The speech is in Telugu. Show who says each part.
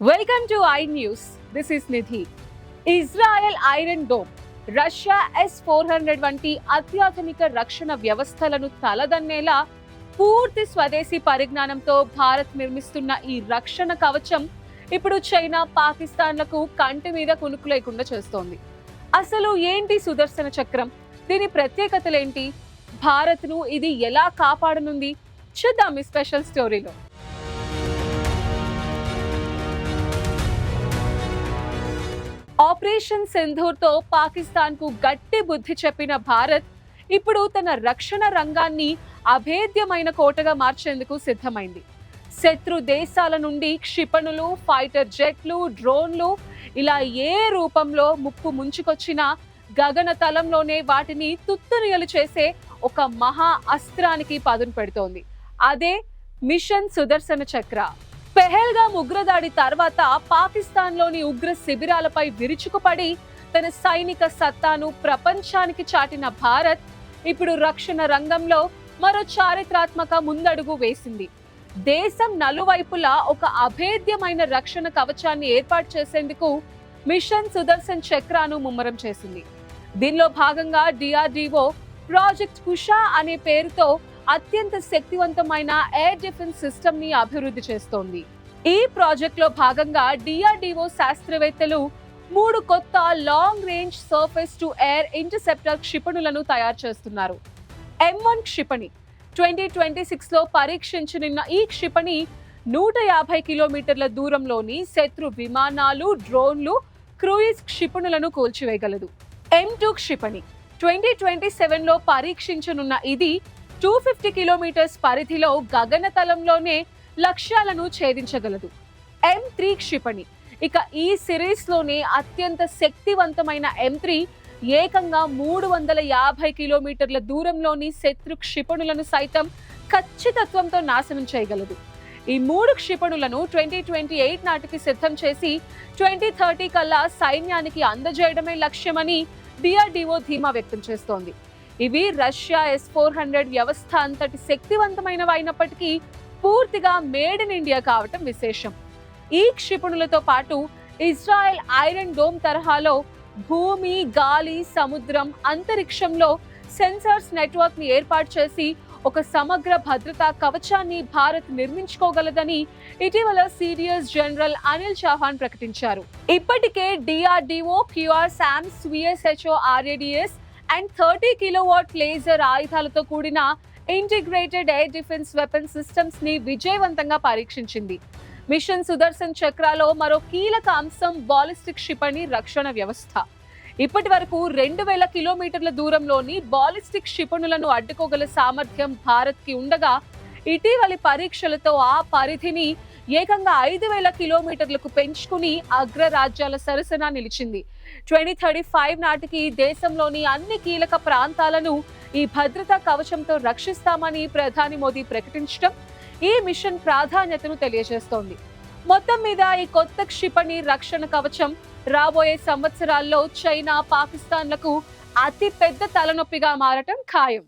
Speaker 1: Welcome to iNews. This is Nidhi. Israel iron dome, Russia S-400 వంటి అత్యాధునిక రక్షణ వ్యవస్థలను తలదన్నేలా పూర్తి స్వదేశీ పరిజ్ఞానంతో భారత్ నిర్మిస్తున్న ఈ రక్షణ కవచం ఇప్పుడు చైనా, పాకిస్తాన్లకు కంటి మీద కునుకు లేకుండా చేస్తోంది. అసలు ఏంటి సుదర్శన చక్రం? దీని ప్రత్యేకతలేంటి? భారత్ను ఇది ఎలా కాపాడనుంది? చూద్దాం ఈ స్పెషల్ స్టోరీలో. ఆపరేషన్ సింధూర్తో పాకిస్తాన్కు గట్టి బుద్ధి చెప్పిన భారత్ ఇప్పుడు తన రక్షణ రంగాన్ని అభేద్యమైన కోటగా మార్చేందుకు సిద్ధమైంది. శత్రు దేశాల నుండి క్షిపణులు, ఫైటర్ జెట్లు, డ్రోన్లు ఇలా ఏ రూపంలో ముప్పు ముంచుకొచ్చినా గగన తలంలోనే వాటిని తుత్తునియలు చేసే ఒక మహా అస్త్రానికి పదును పెడుతోంది. అదే మిషన్ సుదర్శన చక్ర. పెహల్గాం ఉగ్రదాడి తర్వాత పాకిస్తాన్లోని ఉగ్ర శిబిరాలపై విరుచుకుపడి తన సైనిక సత్తాను ప్రపంచానికి చాటిన భారత్ ఇప్పుడు రక్షణ రంగంలో మరో చారిత్రాత్మక ముందడుగు వేసింది. దేశం నలువైపులా ఒక అభేద్యమైన రక్షణ కవచాన్ని ఏర్పాటు చేసేందుకు మిషన్ సుదర్శన్ చక్రాను ముమ్మరం చేసింది. దీనిలో భాగంగా DRDO ప్రాజెక్ట్ కుషా అనే పేరుతో అత్యంత శక్తివంతమైన ఎయిర్ డిఫెన్స్ సిస్టమ్ ని అభివృద్ధి చేస్తోంది. ఈ ప్రాజెక్ట్ లో భాగంగా DRDO శాస్త్రవేత్తలు 3 కొత్త long range surface to air interceptor క్షిపణులను తయారు చేస్తున్నారు. M1 క్షిపణి 2026 లో పరీక్షించనున్న ఈ క్షిపణి 150 కిలోమీటర్ల దూరంలోని శత్రు విమానాలు, డ్రోన్లు, క్రూయిజ్ క్షిపణులను కూల్చివేయగలదు. M2 క్షిపణి 2027 లో పరీక్షించనున్న ఇది 250 కిలోమీటర్స్ పరిధిలో గగనతలంలోనే లక్ష్యాలను ఛేదించగలదు. M3 క్షిపణి ఇక ఈ సిరీస్ లోనే అత్యంత శక్తివంతమైన M3 ఏకంగా 350 కిలోమీటర్ల దూరంలోని శత్రు క్షిపణులను సైతం ఖచ్చితత్వంతో నాశనం చేయగలదు. ఈ 3 క్షిపణులను 2028 నాటికి సిద్ధం చేసి 2030 కల్లా సైన్యానికి అందజేయడమే లక్ష్యమని DRDO ధీమా వ్యక్తం చేస్తోంది. ఇవి రష్యా S-400 వ్యవస్థ అంతటి శక్తివంతమైనవి అయినప్పటికీ పూర్తిగా మేడ్ ఇన్ ఇండియా కావటం విశేషం. ఈ క్షిపణులతో పాటు ఇజ్రాయెల్ ఐరన్ డోమ్ తరహాలో భూమి, గాలి, సముద్రం, అంతరిక్షంలో సెన్సార్స్ నెట్వర్క్ ని ఏర్పాటు చేసి ఒక సమగ్ర భద్రతా కవచాన్ని భారత్ నిర్మించుకోగలదని ఇటీవల CDS జనరల్ అనిల్ చౌహాన్ ప్రకటించారు. ఇప్పటికే DRDO, QRSAMS, VSHO RADS and 30 kilowatt laser ఆయుధాలతో కూడిన integrated air defence weapon systems ని విజయవంతంగా పరీక్షించింది. మిషన్ సుదర్శన్ చక్రాలో మరో కీలక అంశం బాలిస్టిక్ క్షిపణి రక్షణ వ్యవస్థ. ఇప్పటి వరకు 2000 కిలోమీటర్ల దూరంలోని బాలిస్టిక్ క్షిపణులను అడ్డుకోగల సామర్థ్యం భారత్ కి ఉండగా ఇటీవలి పరీక్షలతో ఆ పరిధిని ఏకంగా 5000 కిలోమీటర్లకు పెంచుకుని అగ్రరాజ్యాల సరసన నిలిచింది. 2035 నాటికి దేశంలోని అన్ని కీలక ప్రాంతాలను ఈ భద్రతా కవచంతో రక్షిస్తామని ప్రధాని మోదీ ప్రకటించడం ఈ మిషన్ ప్రాధాన్యతను తెలియజేస్తోంది. మొత్తం మీద ఈ కొత్త క్షిపణి రక్షణ కవచం రాబోయే సంవత్సరాల్లో చైనా, పాకిస్తాన్లకు అతి పెద్ద తలనొప్పిగా మారటం ఖాయం.